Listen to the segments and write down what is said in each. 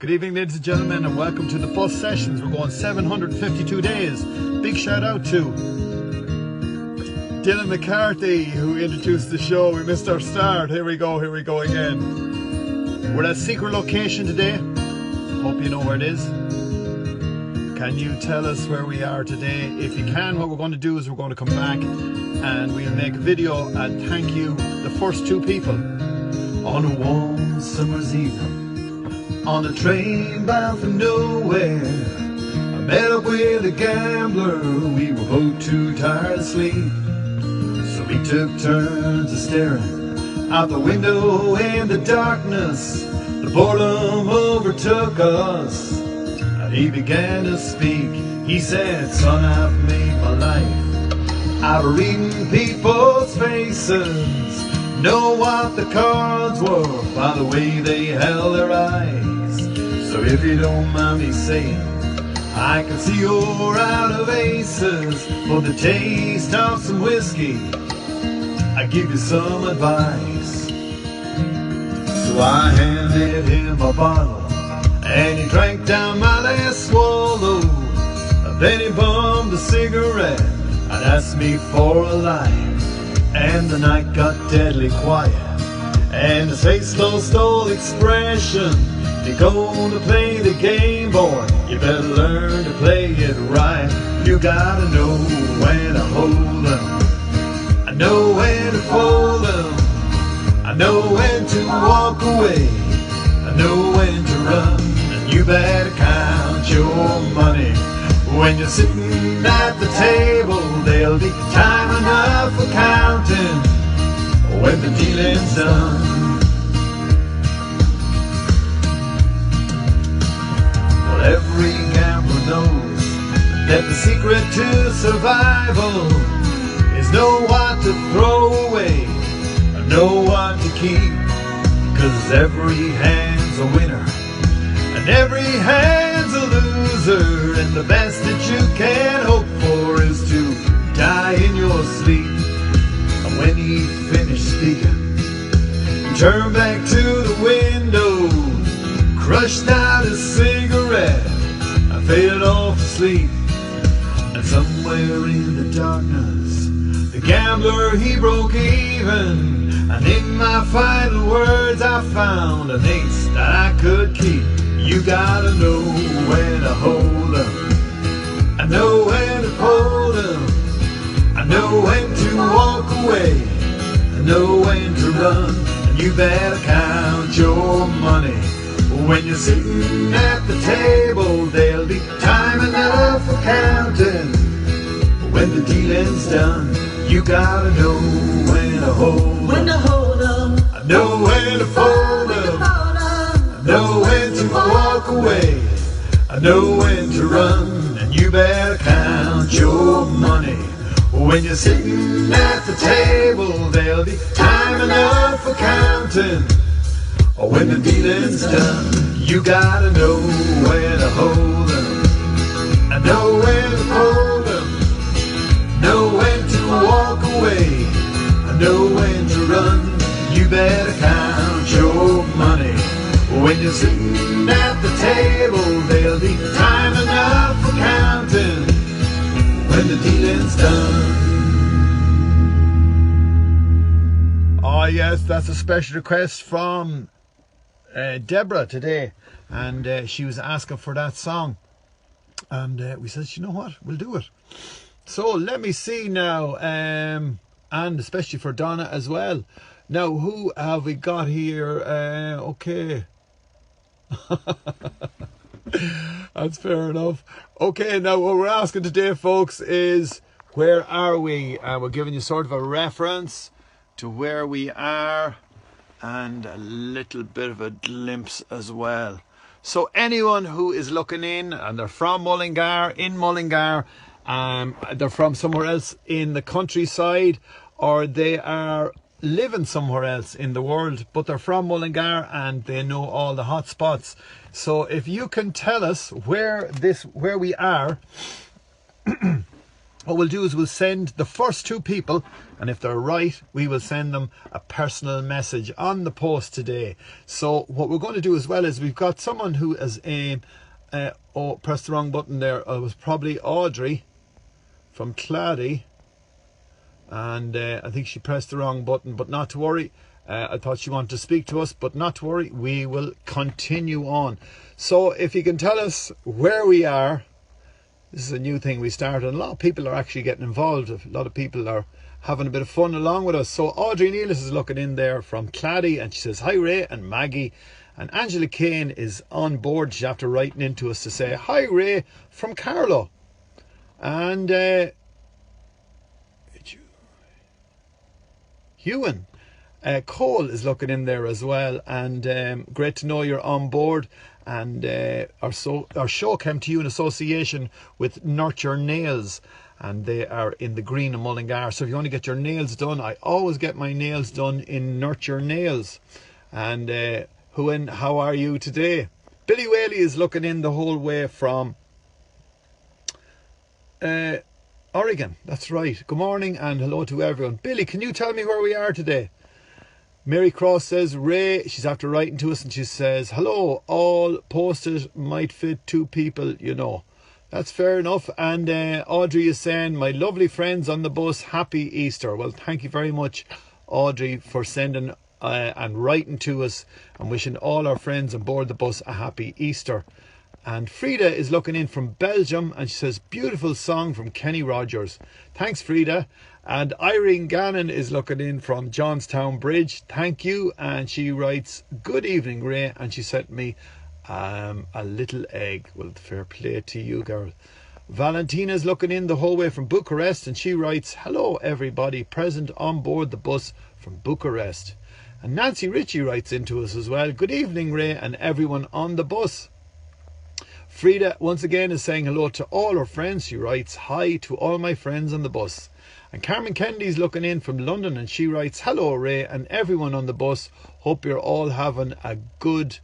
Good evening, ladies and gentlemen, and welcome to the Bus Sessions. We're going 752 days. Big shout out to Dylan McCarthy, who introduced the show. We missed our start. Here we go again. We're at a secret location today. Hope you know where it is. Can you tell us where we are today? If you can, what we're going to do is we're going to come back and we'll make a video and thank you, the first two people. On a warm summer's evening, on a train bound for nowhere, I met up with a gambler. We were both too tired to sleep, so we took turns of staring out the window in the darkness. The boredom overtook us, and he began to speak. He said, "Son, I've made my life out of reading people's faces. Know what the cards were by the way they held their eyes. So if you don't mind me saying, I can see you're out of aces. For the taste of some whiskey, I give you some advice." So I handed him a bottle, and he drank down my last swallow. And then he bummed a cigarette and asked me for a light. And the night got deadly quiet, and his face lost all expression. "You're gonna play the game, boy, you better learn to play it right. You gotta know when to hold 'em, I know when to fold 'em, I know when to walk away, I know when to run. And you better count your money. When you're sitting at the table, there'll be time enough for counting when the dealing's done." Well, every gambler knows that the secret to survival is know what to throw away and know what to keep. 'Cause every hand's a winner and every hand's a loser, and the best that you can hope for is to die in your sleep. And when he finished speaking, he turned back to the window, crushed out his cigarette, and faded off to sleep. And somewhere in the darkness, the gambler, he broke even. And in my final words, I found an ace that I could keep. You gotta know when to hold 'em, I know when to fold 'em, I know when to walk away, I know when to run. And you better count your money. When you're sitting at the table, there'll be time enough for counting when the dealing's done. You gotta know when to hold 'em, I know when to fold 'em, I know when to walk away, I know when to run. And you better count your money. When you're sitting at the table, there'll be time enough for counting when the dealing's done. You gotta know when to hold 'em, I know when to fold 'em, know when to walk away, I know when to run. You better count your money. When you're sitting at the table, there'll be time enough for counting when the dealing's done. Oh yes, that's a special request from Deborah today, and she was asking for that song, and we said, you know what, we'll do it. So let me see now, and especially for Donna as well. Now, who have we got here? Okay. That's fair enough. Okay, now what we're asking today, folks, is where are we? We're giving you sort of a reference to where we are and a little bit of a glimpse as well. So anyone who is looking in and they're from Mullingar, they're from somewhere else in the countryside, or they are living somewhere else in the world, but they're from Mullingar and they know all the hot spots. So if you can tell us where we are, what we'll do is we'll send the first 2 people, and if they're right, we will send them a personal message on the post today. So what we're going to do as well is we've got someone who is oh, pressed the wrong button there. It was probably Audrey from Clady, and I think she pressed the wrong button, but not to worry. I thought she wanted to speak to us, but not to worry, we will continue on. So if you can tell us where we are. This is a new thing we started, and a lot of people are actually getting involved. A lot of people are having a bit of fun along with us. So Audrey Nealis is looking in there from Clady, and she says, hi Ray and Maggie. And Angela Kane is on board. She's after writing into us to say, hi Ray from Carlow. And Ewan Cole is looking in there as well. And great to know you're on board. And our show came to you in association with Nurture Nails, and they are in the Green in Mullingar. So if you want to get your nails done, I always get my nails done in Nurture Nails. And how are you today? Billy Whaley is looking in the whole way from Oregon. That's right. Good morning and hello to everyone. Billy, can you tell me where we are today? Mary Cross says, Ray, she's after writing to us, and she says, hello, all posted might fit 2 people, you know. That's fair enough. And Audrey is saying, my lovely friends on the bus, happy Easter. Well, thank you very much, Audrey, for sending and writing to us and wishing all our friends on board the bus a happy Easter. And Frida is looking in from Belgium, and she says, beautiful song from Kenny Rogers. Thanks, Frida. And Irene Gannon is looking in from Johnstown Bridge. Thank you. And she writes, good evening, Ray. And she sent me a little egg. Well, fair play to you, girl. Valentina is looking in the whole way from Bucharest, and she writes, hello, everybody present on board the bus from Bucharest. And Nancy Ritchie writes into us as well. Good evening, Ray, and everyone on the bus. Frida once again is saying hello to all her friends. She writes, hi to all my friends on the bus. And Carmen Kennedy's looking in from London, and she writes, hello Ray and everyone on the bus. Hope you're all having a good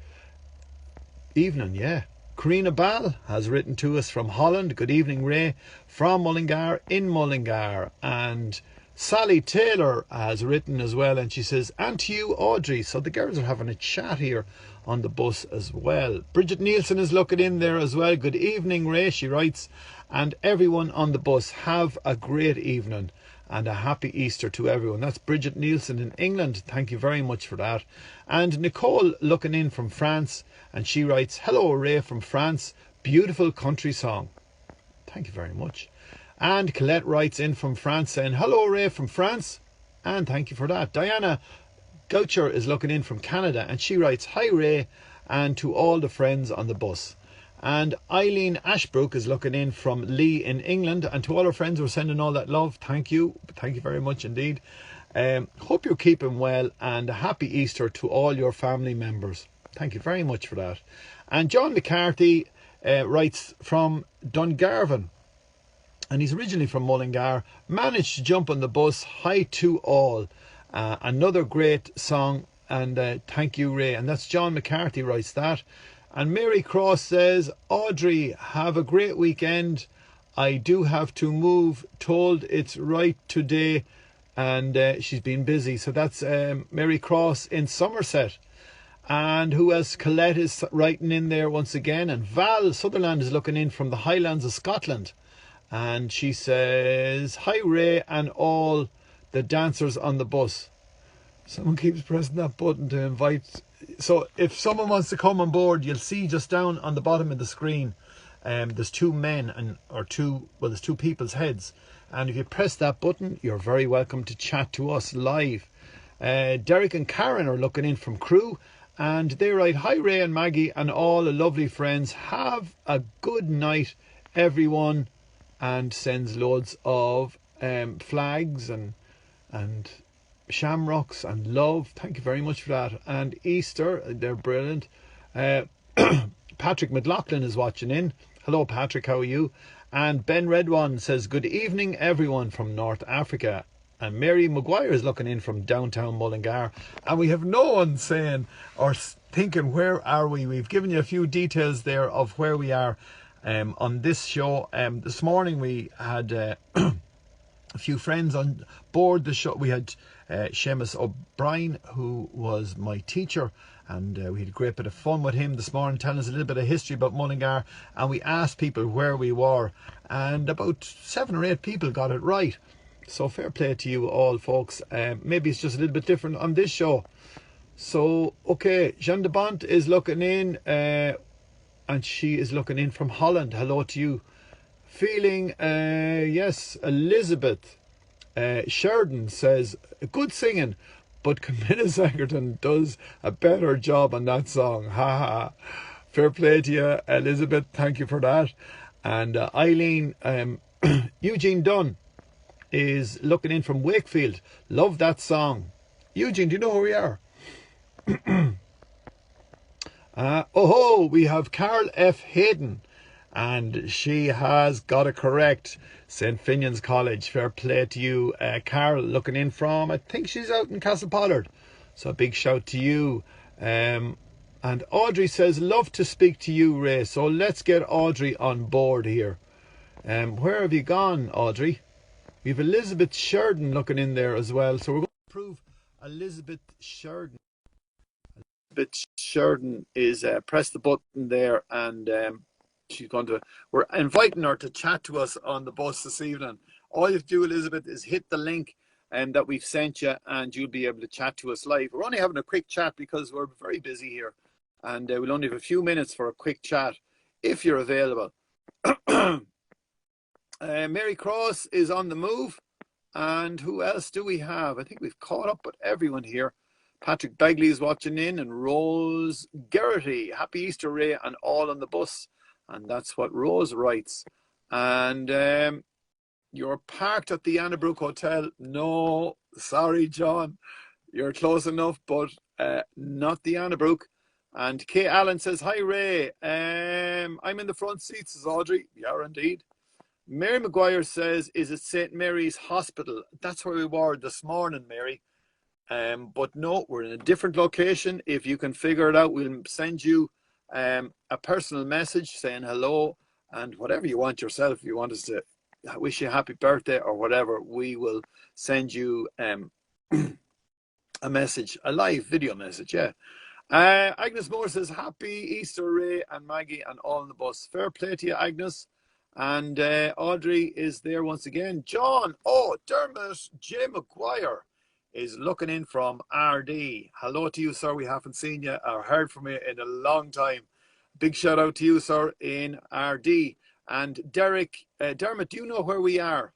evening. Yeah. Karina Ball has written to us from Holland. Good evening, Ray, from Mullingar in Mullingar. And Sally Taylor has written as well, and she says, and to you, Audrey. So the girls are having a chat here on the bus as well. Bridget Nielsen is looking in there as well. Good evening, Ray, she writes, and everyone on the bus, have a great evening and a happy Easter to everyone. That's Bridget Nielsen in England. Thank you very much for that. And Nicole looking in from France, and she writes, hello Ray from France, beautiful country song. Thank you very much. And Colette writes in from France saying, hello Ray from France, and thank you for that. Diana Goucher is looking in from Canada, and she writes, hi Ray, and to all the friends on the bus. And Eileen Ashbrook is looking in from Lee in England, and to all our friends who are sending all that love, thank you very much indeed. Hope you're keeping well, and a happy Easter to all your family members. Thank you very much for that. And John McCarthy writes from Dungarvan, and he's originally from Mullingar. Managed to jump on the bus. Hi to all. Another great song, and thank you Ray. And that's John McCarthy writes that. And Mary Cross says, Audrey, have a great weekend. I do have to move, told it's right today, and she's been busy. So that's Mary Cross in Somerset. And who else? Colette is writing in there once again, and Val Sutherland is looking in from the Highlands of Scotland, and she says, hi Ray and all the dancers on the bus. Someone keeps pressing that button to invite. So if someone wants to come on board, you'll see just down on the bottom of the screen, there's 2 men there's 2 people's heads, and if you press that button, you're very welcome to chat to us live. Derek and Karen are looking in from Crewe, and they write, hi Ray and Maggie and all the lovely friends, have a good night everyone, and sends loads of flags and shamrocks and love. Thank you very much for that. And Easter, they're brilliant. Patrick McLaughlin is watching in. Hello Patrick, how are you? And Ben Redwan says, good evening everyone from North Africa. And Mary Maguire is looking in from downtown Mullingar. And we have no one saying or thinking, where are we? We've given you a few details there of where we are on this show. This morning we had a few friends on board the show. We had Seamus O'Brien, who was my teacher, and we had a great bit of fun with him this morning, telling us a little bit of history about Mullingar, and we asked people where we were, and about 7 or 8 people got it right. So fair play to you all, folks. Maybe it's just a little bit different on this show. So, okay, Jean de Bont is looking in, and she is looking in from Holland. Hello to you. Feeling, yes, Elizabeth Sheridan says, good singing, but Camilla Sangerton does a better job on that song. Ha ha. Fair play to you, Elizabeth. Thank you for that. And Eileen, Eugene Dunn is looking in from Wakefield. Love that song. Eugene, do you know who we are? We have Carol F. Hayden, and she has got it correct. St. Finian's College. Fair play to you, Carol, looking in from, I think she's out in Castlepollard. So a big shout to you. And Audrey says, love to speak to you, Ray. So let's get Audrey on board here. Where have you gone, Audrey? We have Elizabeth Sheridan looking in there as well. So we're going to prove Elizabeth Sheridan. Elizabeth Sheridan is press the button there, and she's going to. We're inviting her to chat to us on the bus this evening. All you have to do, Elizabeth, is hit the link that we've sent you, and you'll be able to chat to us live. We're only having a quick chat because we're very busy here, and we'll only have a few minutes for a quick chat if you're available. Mary Cross is on the move, and who else do we have? I think we've caught up with everyone here. Patrick Begley is watching in, and Rose Gerrity. Happy Easter, Ray, and all on the bus. And that's what Rose writes. And you're parked at the Annabrook Hotel. No, sorry, John. You're close enough, but not the Annabrook. And Kay Allen says, hi, Ray. I'm in the front seat, says Audrey. Yeah, indeed. Mary McGuire says, is it St. Mary's Hospital? That's where we were this morning, Mary. But no, we're in a different location. If you can figure it out, we'll send you a personal message saying hello and whatever you want yourself. If you want us to wish you a happy birthday or whatever, we will send you a message, a live video message. Yeah. Agnes Moore says, happy Easter, Ray and Maggie and all on the bus. Fair play to you, Agnes. And Audrey is there once again. John, Dermot J. McGuire is looking in from RD. Hello to you, sir. We haven't seen you or heard from you in a long time. Big shout out to you, sir, in RD. And Derek, Dermot, do you know where we are?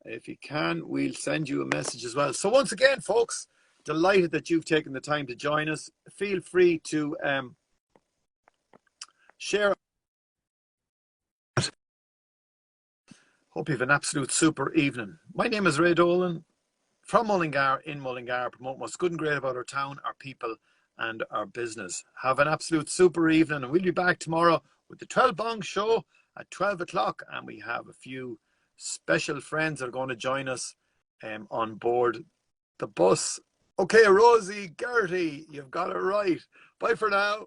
If you can, we'll send you a message as well. So once again, folks, delighted that you've taken the time to join us. Feel free to share. Hope you have an absolute super evening. My name is Ray Dolan from Mullingar, in Mullingar, promoting what's good and great about our town, our people, and our business. Have an absolute super evening, and we'll be back tomorrow with the 12 Bong Show at 12 o'clock, and we have a few special friends that are going to join us on board the bus. Okay, Rosie Gertie, you've got it right. Bye for now.